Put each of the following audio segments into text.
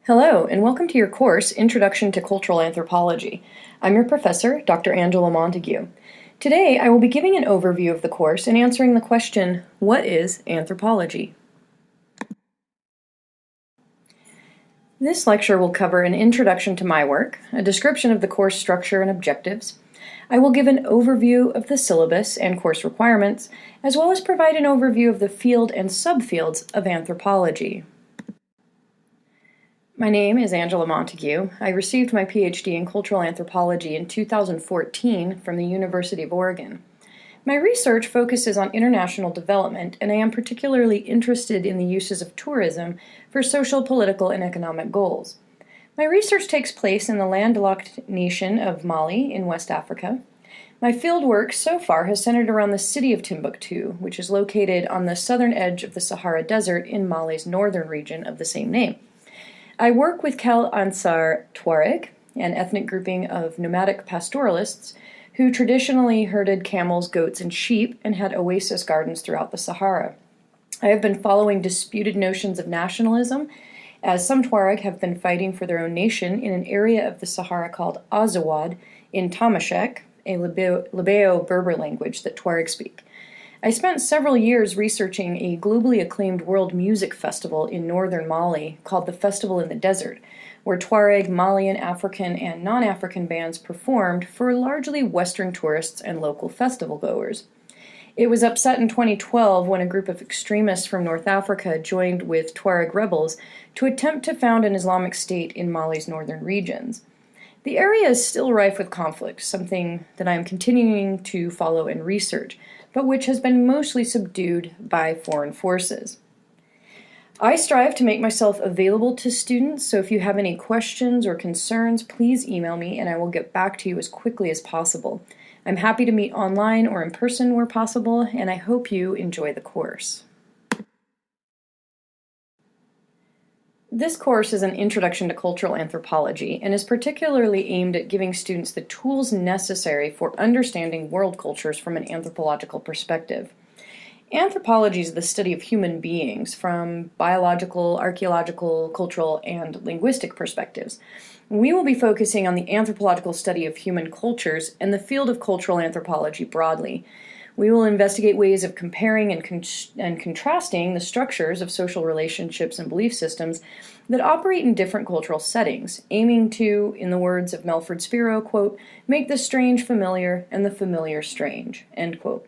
Hello, and welcome to your course, Introduction to Cultural Anthropology. I'm your professor, Dr. Angela Montague. Today, I will be giving an overview of the course and answering the question, what is anthropology? This lecture will cover an introduction to my work, a description of the course structure and objectives. I will give an overview of the syllabus and course requirements, as well as provide an overview of the field and subfields of anthropology. My name is Angela Montague. I received my PhD in Cultural Anthropology in 2014 from the University of Oregon. My research focuses on international development, and I am particularly interested in the uses of tourism for social, political, and economic goals. My research takes place in the landlocked nation of Mali in West Africa. My fieldwork so far has centered around the city of Timbuktu, which is located on the southern edge of the Sahara Desert in Mali's northern region of the same name. I work with Kel Ansar Tuareg, an ethnic grouping of nomadic pastoralists who traditionally herded camels, goats, and sheep and had oasis gardens throughout the Sahara. I have been following disputed notions of nationalism, as some Tuareg have been fighting for their own nation in an area of the Sahara called Azawad in Tamashek, a Libeo-Berber language that Tuareg speak. I spent several years researching a globally acclaimed world music festival in northern Mali called the Festival in the Desert, where Tuareg, Malian, African, and non-African bands performed for largely Western tourists and local festival goers. It was upset in 2012 when a group of extremists from North Africa joined with Tuareg rebels to attempt to found an Islamic state in Mali's northern regions. The area is still rife with conflict, something that I am continuing to follow and research, but which has been mostly subdued by foreign forces. I strive to make myself available to students, so if you have any questions or concerns, please email me and I will get back to you as quickly as possible. I'm happy to meet online or in person where possible, and I hope you enjoy the course. This course is an introduction to cultural anthropology and is particularly aimed at giving students the tools necessary for understanding world cultures from an anthropological perspective. Anthropology is the study of human beings from biological, archaeological, cultural, and linguistic perspectives. We will be focusing on the anthropological study of human cultures and the field of cultural anthropology broadly. We will investigate ways of comparing and contrasting the structures of social relationships and belief systems that operate in different cultural settings, aiming to, in the words of Melford Spiro, quote, make the strange familiar and the familiar strange, end quote.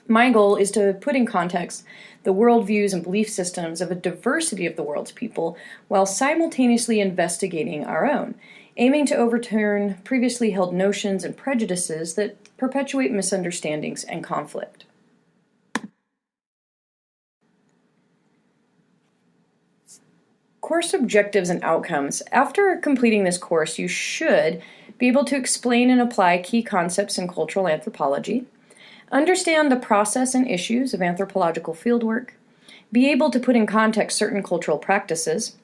My goal is to put in context the worldviews and belief systems of a diversity of the world's people while simultaneously investigating our own, aiming to overturn previously held notions and prejudices that perpetuate misunderstandings and conflict. Course objectives and outcomes. After completing this course, you should be able to explain and apply key concepts in cultural anthropology, understand the process and issues of anthropological fieldwork, be able to put in context certain cultural practices,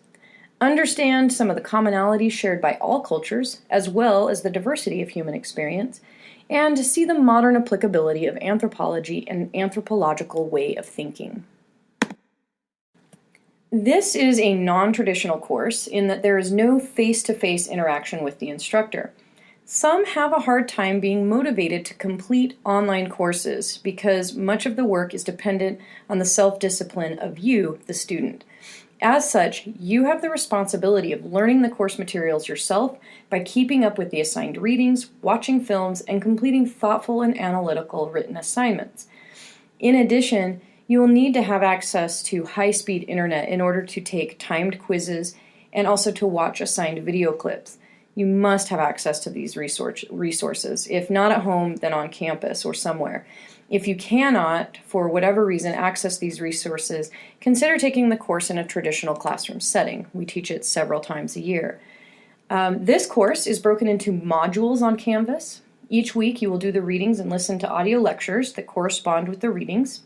understand some of the commonalities shared by all cultures, as well as the diversity of human experience, and to see the modern applicability of anthropology and an anthropological way of thinking. This is a non-traditional course in that there is no face-to-face interaction with the instructor. Some have a hard time being motivated to complete online courses because much of the work is dependent on the self-discipline of you, the student. As such, you have the responsibility of learning the course materials yourself by keeping up with the assigned readings, watching films, and completing thoughtful and analytical written assignments. In addition, you will need to have access to high-speed internet in order to take timed quizzes and also to watch assigned video clips. You must have access to these resources, if not at home, then on campus or somewhere. If you cannot, for whatever reason, access these resources, consider taking the course in a traditional classroom setting. We teach it several times a year. This course is broken into modules on Canvas. Each week you will do the readings and listen to audio lectures that correspond with the readings.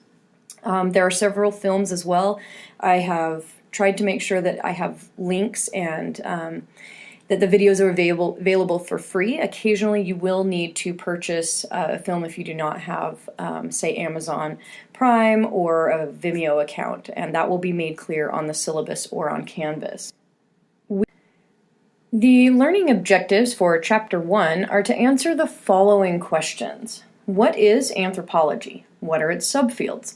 There are several films as well. I have tried to make sure that I have links and that the videos are available for free. Occasionally you will need to purchase a film if you do not have, say, Amazon Prime or a Vimeo account, and that will be made clear on the syllabus or on Canvas. The learning objectives for Chapter 1 are to answer the following questions. What is anthropology? What are its subfields?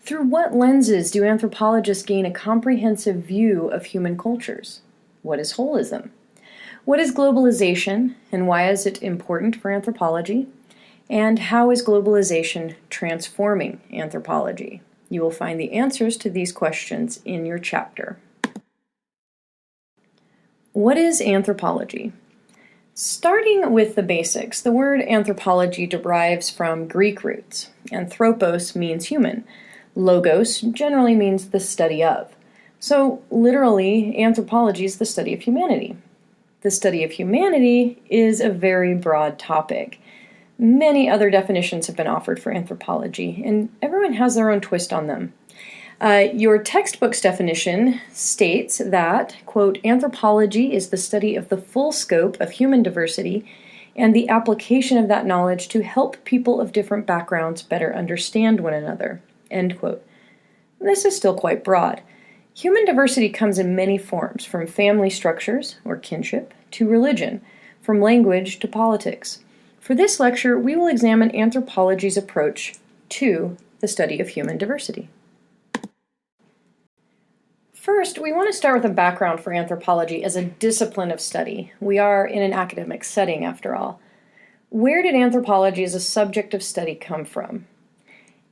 Through what lenses do anthropologists gain a comprehensive view of human cultures? What is holism? What is globalization, and why is it important for anthropology? And how is globalization transforming anthropology? You will find the answers to these questions in your chapter. What is anthropology? Starting with the basics, the word anthropology derives from Greek roots. Anthropos means human. Logos generally means the study of. So, literally, anthropology is the study of humanity. The study of humanity is a very broad topic. Many other definitions have been offered for anthropology, and everyone has their own twist on them. Your textbook's definition states that, quote, anthropology is the study of the full scope of human diversity and the application of that knowledge to help people of different backgrounds better understand one another, end quote. This is still quite broad. Human diversity comes in many forms, from family structures, or kinship, to religion, from language to politics. For this lecture, we will examine anthropology's approach to the study of human diversity. First, we want to start with a background for anthropology as a discipline of study. We are in an academic setting, after all. Where did anthropology as a subject of study come from?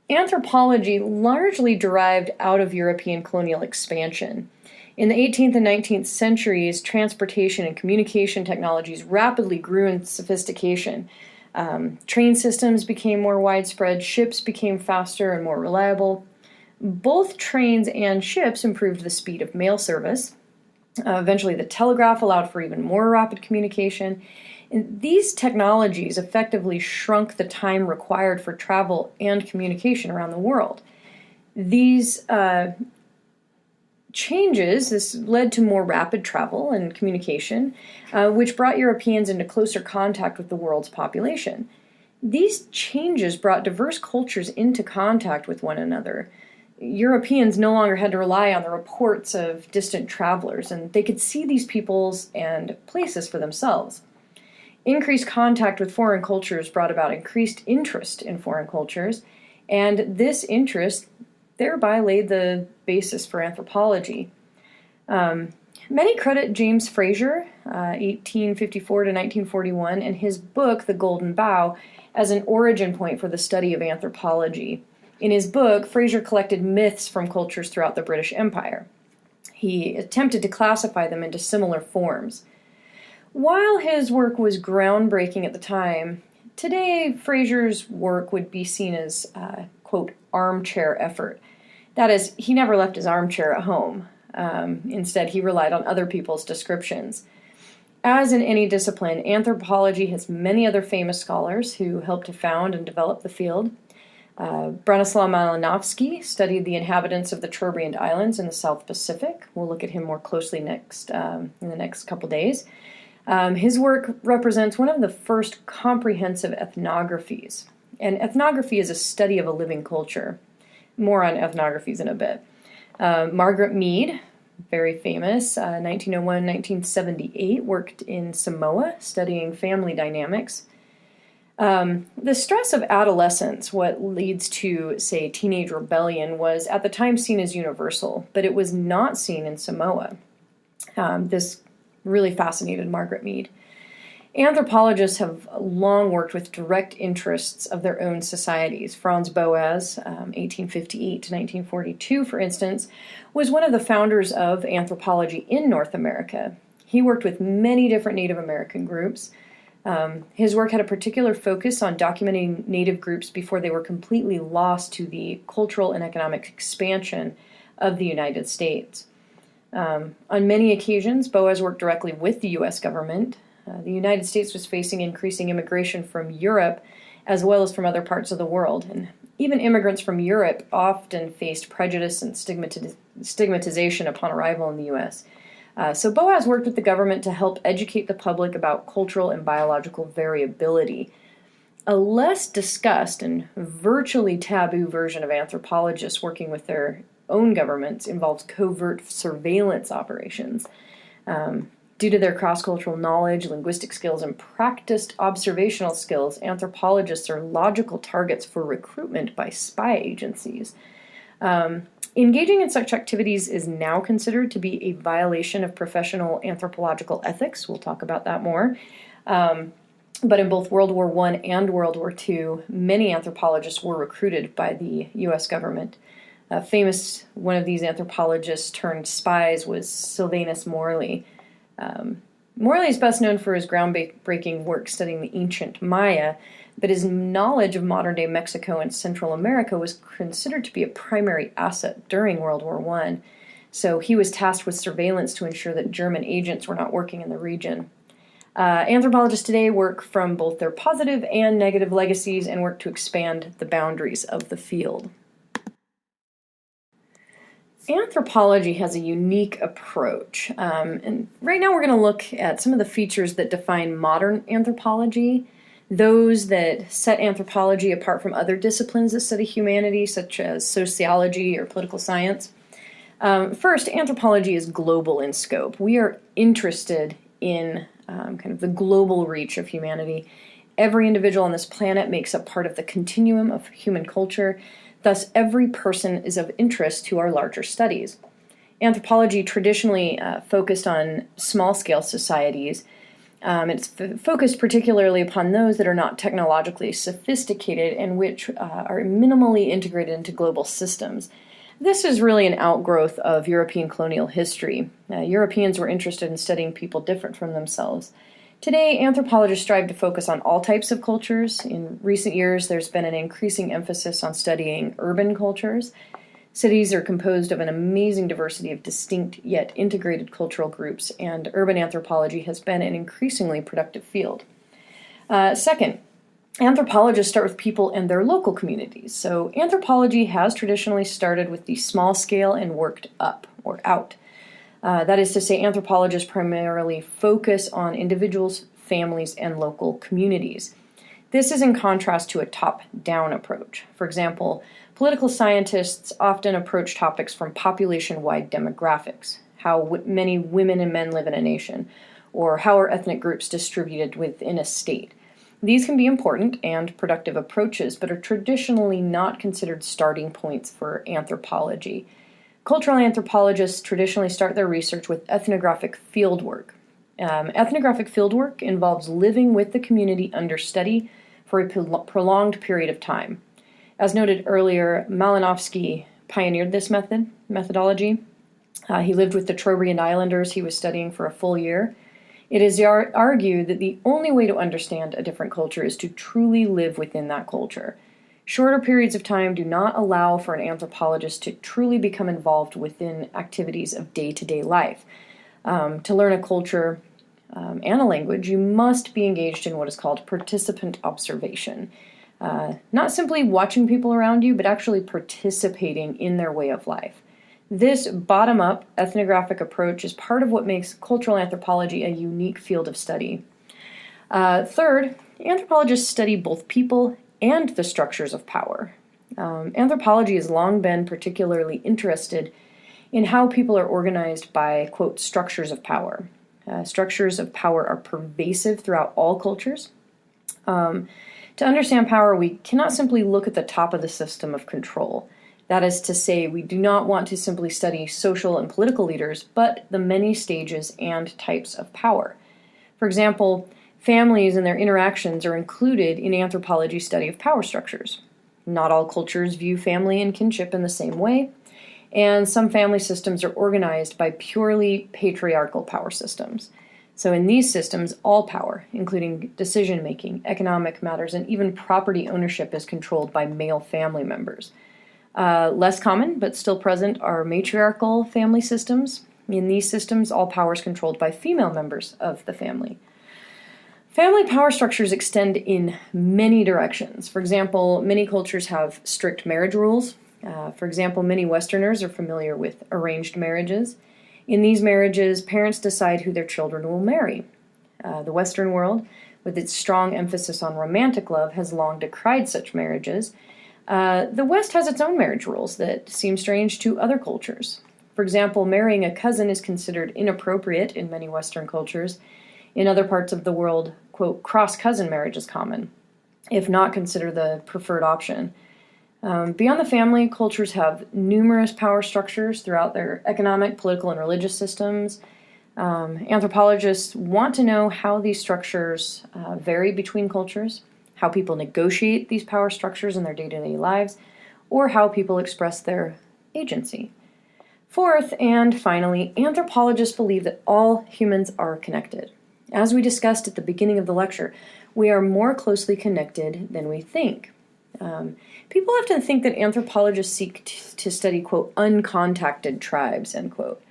Anthropology largely derived out of European colonial expansion. In the 18th and 19th centuries, transportation and communication technologies rapidly grew in sophistication. Train systems became more widespread, ships became faster and more reliable. Both trains and ships improved the speed of mail service. Eventually, the telegraph allowed for even more rapid communication. And these technologies effectively shrunk the time required for travel and communication around the world. These changes, this led to more rapid travel and communication, which brought Europeans into closer contact with the world's population. These changes brought diverse cultures into contact with one another. Europeans no longer had to rely on the reports of distant travelers, and they could see these peoples and places for themselves. Increased contact with foreign cultures brought about increased interest in foreign cultures, and this interest thereby laid the basis for anthropology. Many credit James Fraser, 1854 to 1941, and his book, The Golden Bough, as an origin point for the study of anthropology. In his book, Fraser collected myths from cultures throughout the British Empire. He attempted to classify them into similar forms. While his work was groundbreaking at the time, today Fraser's work would be seen as, quote, armchair effort. That is, he never left his armchair at home. Instead, he relied on other people's descriptions. As in any discipline, anthropology has many other famous scholars who helped to found and develop the field. Bronislaw Malinowski studied the inhabitants of the Trobriand Islands in the South Pacific. We'll look at him more closely in the next couple days. His work represents one of the first comprehensive ethnographies. And ethnography is a study of a living culture. More on ethnographies in a bit. Margaret Mead, very famous, 1901-1978, worked in Samoa studying family dynamics. The stress of adolescence, what leads to, say, teenage rebellion, was at the time seen as universal, but it was not seen in Samoa. This really fascinated Margaret Mead. Anthropologists have long worked with direct interests of their own societies. Franz Boas, 1858 to 1942, for instance, was one of the founders of anthropology in North America. He worked with many different Native American groups. His work had a particular focus on documenting Native groups before they were completely lost to the cultural and economic expansion of the United States. On many occasions, Boas worked directly with the U.S. government. The United States was facing increasing immigration from Europe as well as from other parts of the world. And even immigrants from Europe often faced prejudice and stigmatization upon arrival in the U.S. So Boas worked with the government to help educate the public about cultural and biological variability. A less discussed and virtually taboo version of anthropologists working with their own governments involves covert surveillance operations. Due to their cross-cultural knowledge, linguistic skills, and practiced observational skills, anthropologists are logical targets for recruitment by spy agencies. Engaging in such activities is now considered to be a violation of professional anthropological ethics. We'll talk about that more. But in both World War I and World War II, many anthropologists were recruited by the U.S. government. Famous one of these anthropologists turned spies was Sylvanus Morley. Morley is best known for his groundbreaking work studying the ancient Maya, but his knowledge of modern-day Mexico and Central America was considered to be a primary asset during World War I. So he was tasked with surveillance to ensure that German agents were not working in the region. Anthropologists today work from both their positive and negative legacies and work to expand the boundaries of the field. Anthropology has a unique approach, and right now we're going to look at some of the features that define modern anthropology, those that set anthropology apart from other disciplines that study humanity, such as sociology or political science. First, anthropology is global in scope. We are interested in kind of the global reach of humanity. Every individual on this planet makes up part of the continuum of human culture. Thus, every person is of interest to our larger studies. Anthropology traditionally focused on small-scale societies. It's focused particularly upon those that are not technologically sophisticated and which are minimally integrated into global systems. This is really an outgrowth of European colonial history. Europeans were interested in studying people different from themselves. Today, anthropologists strive to focus on all types of cultures. In recent years, there's been an increasing emphasis on studying urban cultures. Cities are composed of an amazing diversity of distinct yet integrated cultural groups, and urban anthropology has been an increasingly productive field. Second, anthropologists start with people and their local communities. So anthropology has traditionally started with the small scale and worked up or out. That is to say, anthropologists primarily focus on individuals, families, and local communities. This is in contrast to a top-down approach. For example, political scientists often approach topics from population-wide demographics, how many women and men live in a nation, or how are ethnic groups distributed within a state. These can be important and productive approaches, but are traditionally not considered starting points for anthropology. Cultural anthropologists traditionally start their research with ethnographic fieldwork. Ethnographic fieldwork involves living with the community under study for a prolonged period of time. As noted earlier, Malinowski pioneered this methodology. He lived with the Trobriand Islanders he was studying for a full year. It is argued that the only way to understand a different culture is to truly live within that culture. Shorter periods of time do not allow for an anthropologist to truly become involved within activities of day-to-day life. To learn a culture and a language, you must be engaged in what is called participant observation. Not simply watching people around you, but actually participating in their way of life. This bottom-up ethnographic approach is part of what makes cultural anthropology a unique field of study. Third, anthropologists study both people and the structures of power. Anthropology has long been particularly interested in how people are organized by, quote, structures of power. Structures of power are pervasive throughout all cultures. To understand power, we cannot simply look at the top of the system of control. That is to say, we do not want to simply study social and political leaders, but the many stages and types of power. For example, families and their interactions are included in anthropology's study of power structures. Not all cultures view family and kinship in the same way, and some family systems are organized by purely patriarchal power systems. So in these systems, all power, including decision-making, economic matters, and even property ownership is controlled by male family members. Less common, but still present, are matriarchal family systems. In these systems, all power is controlled by female members of the family. Family power structures extend in many directions. For example, many cultures have strict marriage rules. For example, many Westerners are familiar with arranged marriages. In these marriages, parents decide who their children will marry. The Western world, with its strong emphasis on romantic love, has long decried such marriages. The West has its own marriage rules that seem strange to other cultures. For example, marrying a cousin is considered inappropriate in many Western cultures. In other parts of the world, quote, cross-cousin marriage is common, if not considered the preferred option. Beyond the family, cultures have numerous power structures throughout their economic, political, and religious systems. Anthropologists want to know how these structures vary between cultures, how people negotiate these power structures in their day-to-day lives, or how people express their agency. Fourth, and finally, anthropologists believe that all humans are connected. As we discussed at the beginning of the lecture, we are more closely connected than we think. People often think that anthropologists seek to study, quote, uncontacted tribes, end quote.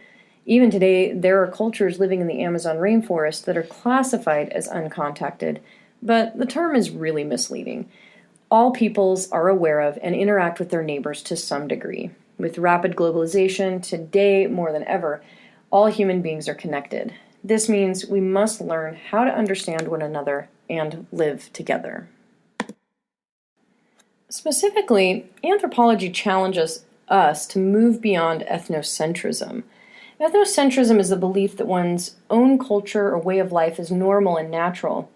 Even today, there are cultures living in the Amazon rainforest that are classified as uncontacted, but the term is really misleading. All peoples are aware of and interact with their neighbors to some degree. With rapid globalization, today more than ever, all human beings are connected. This means we must learn how to understand one another and live together. Specifically, anthropology challenges us to move beyond ethnocentrism. Ethnocentrism is the belief that one's own culture or way of life is normal and natural,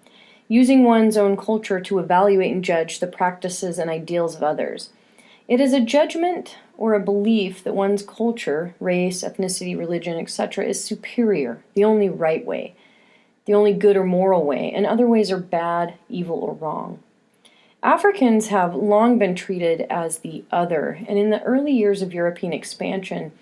using one's own culture to evaluate and judge the practices and ideals of others. It is a judgment or a belief that one's culture, race, ethnicity, religion, etc., is superior, the only right way, the only good or moral way, and other ways are bad, evil, or wrong. Africans have long been treated as the other, and in the early years of European expansion,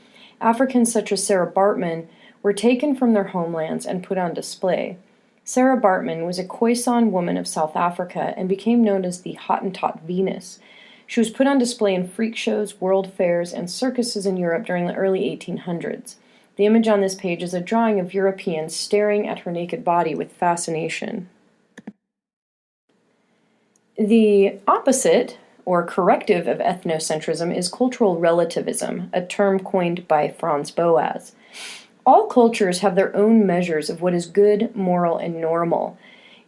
Africans such as Sarah Baartman were taken from their homelands and put on display. Sarah Baartman was a Khoisan woman of South Africa and became known as the Hottentot Venus. She was put on display in freak shows, world fairs, and circuses in Europe during the early 1800s. The image on this page is a drawing of Europeans staring at her naked body with fascination. The opposite, or corrective, of ethnocentrism is cultural relativism, a term coined by Franz Boas. All cultures have their own measures of what is good, moral, and normal.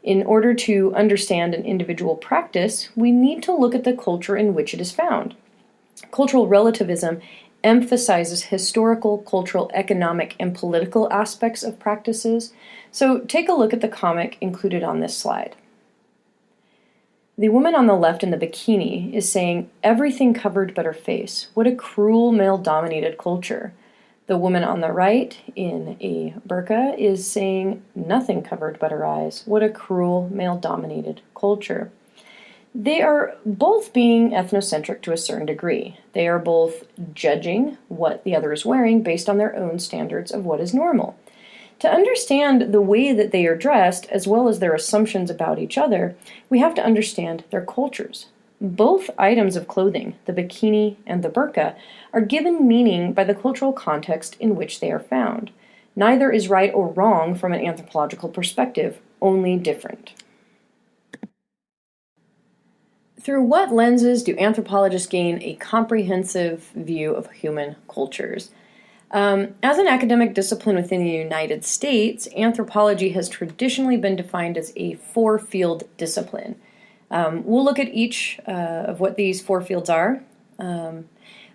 In order to understand an individual practice, we need to look at the culture in which it is found. Cultural relativism emphasizes historical, cultural, economic, and political aspects of practices. So take a look at the comic included on this slide. The woman on the left in the bikini is saying, "Everything covered but her face. What a cruel male-dominated culture." The woman on the right in a burqa is saying, "Nothing covered but her eyes. What a cruel male-dominated culture." They are both being ethnocentric to a certain degree. They are both judging what the other is wearing based on their own standards of what is normal. To understand the way that they are dressed, as well as their assumptions about each other, we have to understand their cultures. Both items of clothing, the bikini and the burqa, are given meaning by the cultural context in which they are found. Neither is right or wrong from an anthropological perspective, only different. Through what lenses do anthropologists gain a comprehensive view of human cultures? As an academic discipline within the United States, anthropology has traditionally been defined as a four-field discipline. We'll look at each of what these four fields are.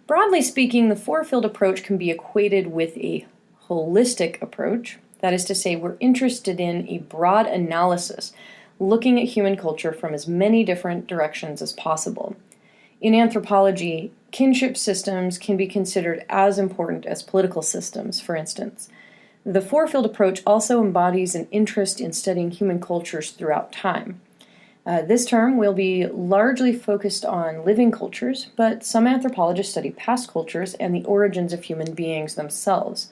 Broadly speaking, the four-field approach can be equated with a holistic approach. That is to say, we're interested in a broad analysis, looking at human culture from as many different directions as possible. In anthropology, kinship systems can be considered as important as political systems, for instance. The four-field approach also embodies an interest in studying human cultures throughout time. This term will be largely focused on living cultures, but some anthropologists study past cultures and the origins of human beings themselves.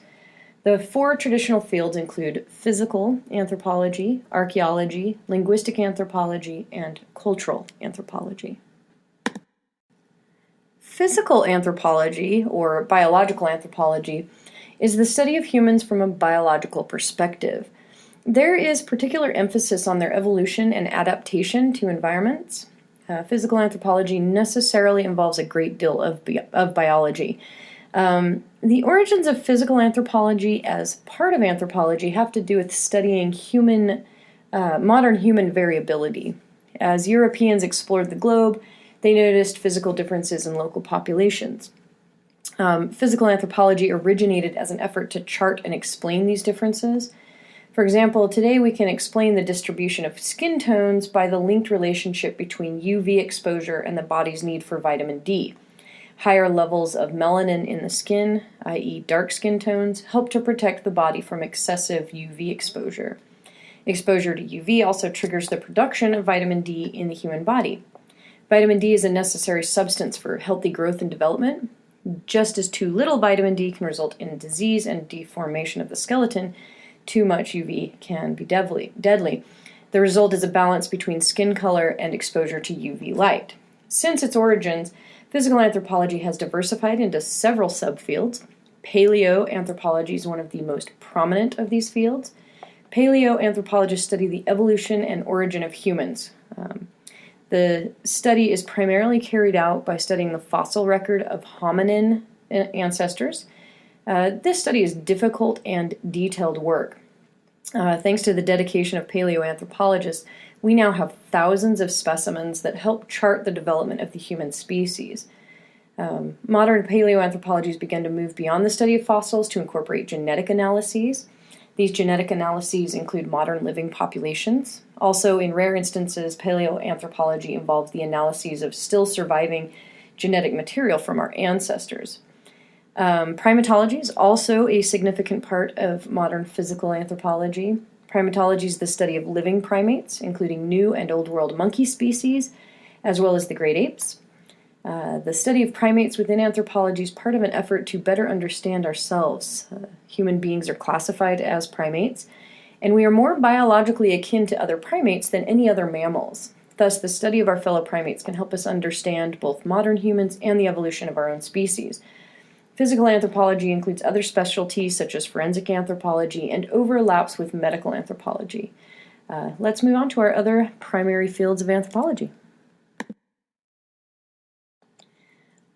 The four traditional fields include physical anthropology, archaeology, linguistic anthropology, and cultural anthropology. Physical anthropology, or biological anthropology, is the study of humans from a biological perspective. There is particular emphasis on their evolution and adaptation to environments. Physical anthropology necessarily involves a great deal of biology. The origins of physical anthropology as part of anthropology have to do with studying modern human variability. As Europeans explored the globe, they noticed physical differences in local populations. Physical anthropology originated as an effort to chart and explain these differences. For example, today we can explain the distribution of skin tones by the linked relationship between UV exposure and the body's need for vitamin D. Higher levels of melanin in the skin, i.e. dark skin tones, help to protect the body from excessive UV exposure. Exposure to UV also triggers the production of vitamin D in the human body. Vitamin D is a necessary substance for healthy growth and development. Just as too little vitamin D can result in disease and deformation of the skeleton, too much UV can be deadly. The result is a balance between skin color and exposure to UV light. Since its origins, physical anthropology has diversified into several subfields. Paleoanthropology is one of the most prominent of these fields. Paleoanthropologists study the evolution and origin of humans. The study is primarily carried out by studying the fossil record of hominin ancestors. This study is difficult and detailed work. Thanks to the dedication of paleoanthropologists, we now have thousands of specimens that help chart the development of the human species. Modern paleoanthropologists began to move beyond the study of fossils to incorporate genetic analyses. These genetic analyses include modern living populations. Also, in rare instances, paleoanthropology involves the analyses of still surviving genetic material from our ancestors. Primatology is also a significant part of modern physical anthropology. Primatology is the study of living primates, including New and Old World monkey species, as well as the great apes. The study of primates within anthropology is part of an effort to better understand ourselves. Human beings are classified as primates, and we are more biologically akin to other primates than any other mammals. Thus, the study of our fellow primates can help us understand both modern humans and the evolution of our own species. Physical anthropology includes other specialties such as forensic anthropology and overlaps with medical anthropology. Let's move on to our other primary fields of anthropology.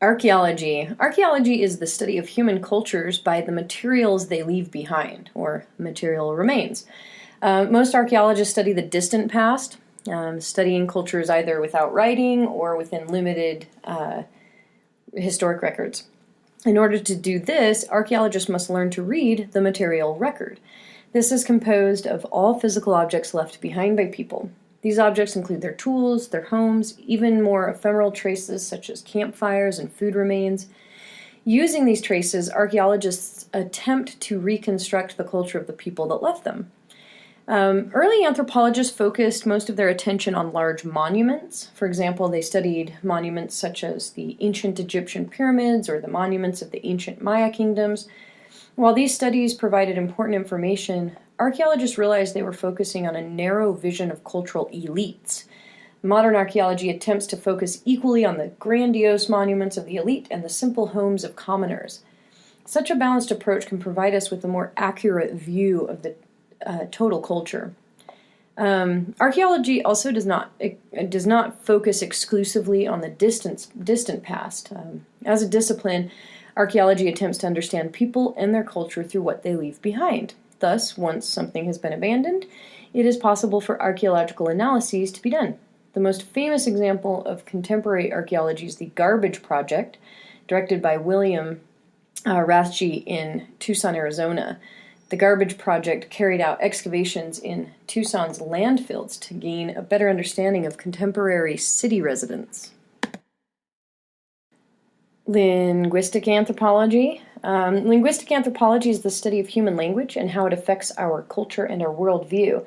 Archaeology. Archaeology is the study of human cultures by the materials they leave behind, or material remains. Most archaeologists study the distant past, studying cultures either without writing or within limited historic records. In order to do this, archaeologists must learn to read the material record. This is composed of all physical objects left behind by people. These objects include their tools, their homes, even more ephemeral traces such as campfires and food remains. Using these traces, archaeologists attempt to reconstruct the culture of the people that left them. Early anthropologists focused most of their attention on large monuments. For example, they studied monuments such as the ancient Egyptian pyramids or the monuments of the ancient Maya kingdoms. While these studies provided important information, archaeologists realized they were focusing on a narrow vision of cultural elites. Modern archaeology attempts to focus equally on the grandiose monuments of the elite and the simple homes of commoners. Such a balanced approach can provide us with a more accurate view of the total culture. Archaeology also does not focus exclusively on the distant past. As a discipline, archaeology attempts to understand people and their culture through what they leave behind. Thus, once something has been abandoned, it is possible for archaeological analyses to be done. The most famous example of contemporary archaeology is the Garbage Project, directed by William Rathje in Tucson, Arizona. The Garbage Project carried out excavations in Tucson's landfills to gain a better understanding of contemporary city residents. Linguistic anthropology. Linguistic anthropology is the study of human language and how it affects our culture and our worldview.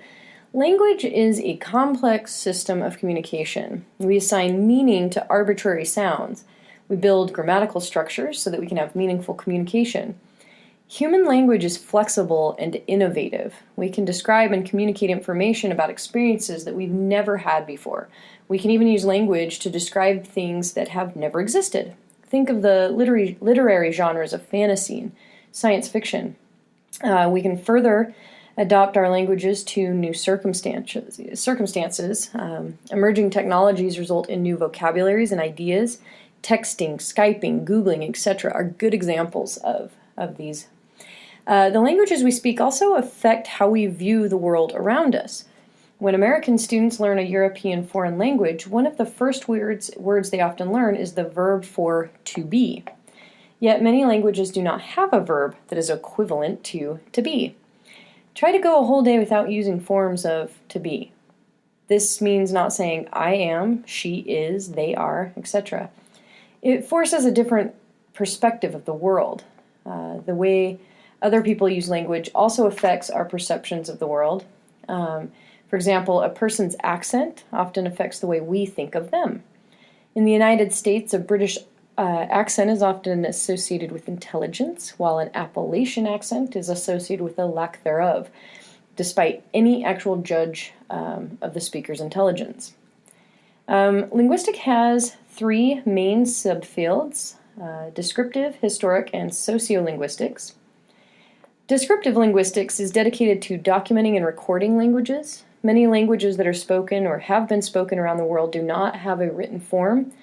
Language is a complex system of communication. We assign meaning to arbitrary sounds. We build grammatical structures so that we can have meaningful communication. Human language is flexible and innovative. We can describe and communicate information about experiences that we've never had before. We can even use language to describe things that have never existed. Think of the literary genres of fantasy and science fiction. We can further adopt our languages to new circumstances. Emerging technologies result in new vocabularies and ideas. Texting, Skyping, Googling, etc. are good examples of these. The languages we speak also affect how we view the world around us. When American students learn a European foreign language, one of the first words they often learn is the verb for to be. Yet many languages do not have a verb that is equivalent to be. Try to go a whole day without using forms of to be. This means not saying I am, she is, they are, etc. It forces a different perspective of the world. The way other people use language also affects our perceptions of the world. For example, a person's accent often affects the way we think of them. In the United States, a British accent is often associated with intelligence, while an Appalachian accent is associated with a lack thereof, despite any actual judge of the speaker's intelligence. Linguistic has three main subfields: descriptive, historic, and sociolinguistics. Descriptive linguistics is dedicated to documenting and recording languages. Many languages that are spoken or have been spoken around the world do not have a written form.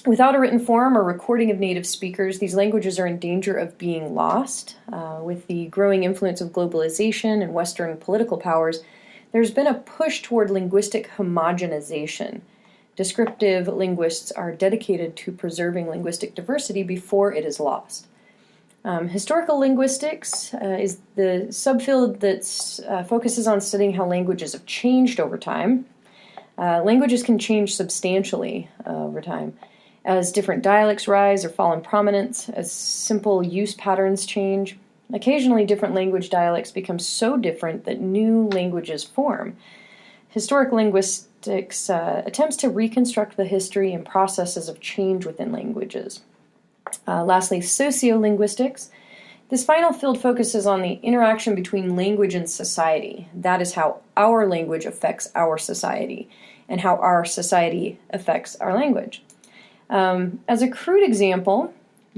Without a written form or recording of native speakers, these languages are in danger of being lost. With the growing influence of globalization and Western political powers, there's been a push toward linguistic homogenization. Descriptive linguists are dedicated to preserving linguistic diversity before it is lost. Historical linguistics is the subfield that focuses on studying how languages have changed over time. Languages can change substantially over time. As different dialects rise or fall in prominence, as simple use patterns change, occasionally different language dialects become so different that new languages form. Historic linguistics attempts to reconstruct the history and processes of change within languages. Lastly, sociolinguistics. This final field focuses on the interaction between language and society. That is how our language affects our society, and how our society affects our language. As a crude example,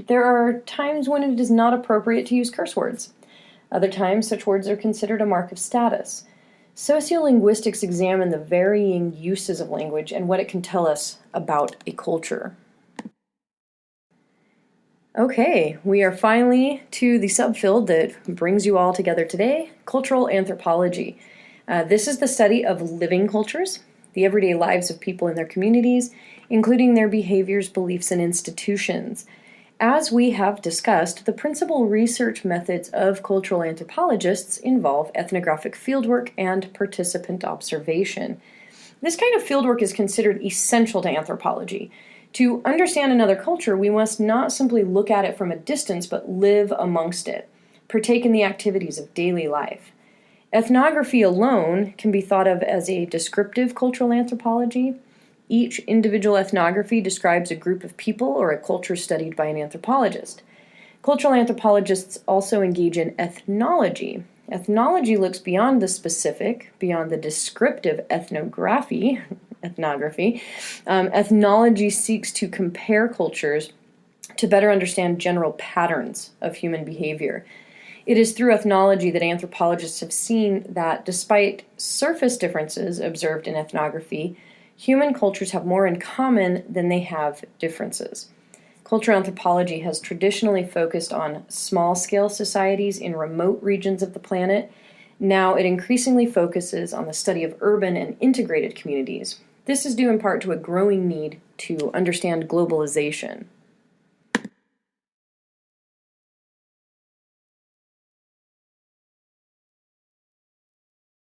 there are times when it is not appropriate to use curse words. Other times, such words are considered a mark of status. Sociolinguistics examine the varying uses of language and what it can tell us about a culture. Okay, we are finally to the subfield that brings you all together today, cultural anthropology. This is the study of living cultures, the everyday lives of people in their communities, including their behaviors, beliefs, and institutions. As we have discussed, the principal research methods of cultural anthropologists involve ethnographic fieldwork and participant observation. This kind of fieldwork is considered essential to anthropology. To understand another culture, we must not simply look at it from a distance, but live amongst it, partake in the activities of daily life. Ethnography alone can be thought of as a descriptive cultural anthropology. Each individual ethnography describes a group of people or a culture studied by an anthropologist. Cultural anthropologists also engage in ethnology. Ethnology looks beyond the specific, beyond the descriptive ethnography. Ethnology seeks to compare cultures to better understand general patterns of human behavior. It is through ethnology that anthropologists have seen that despite surface differences observed in ethnography, human cultures have more in common than they have differences. Cultural anthropology has traditionally focused on small-scale societies in remote regions of the planet. Now it increasingly focuses on the study of urban and integrated communities. This is due in part to a growing need to understand globalization.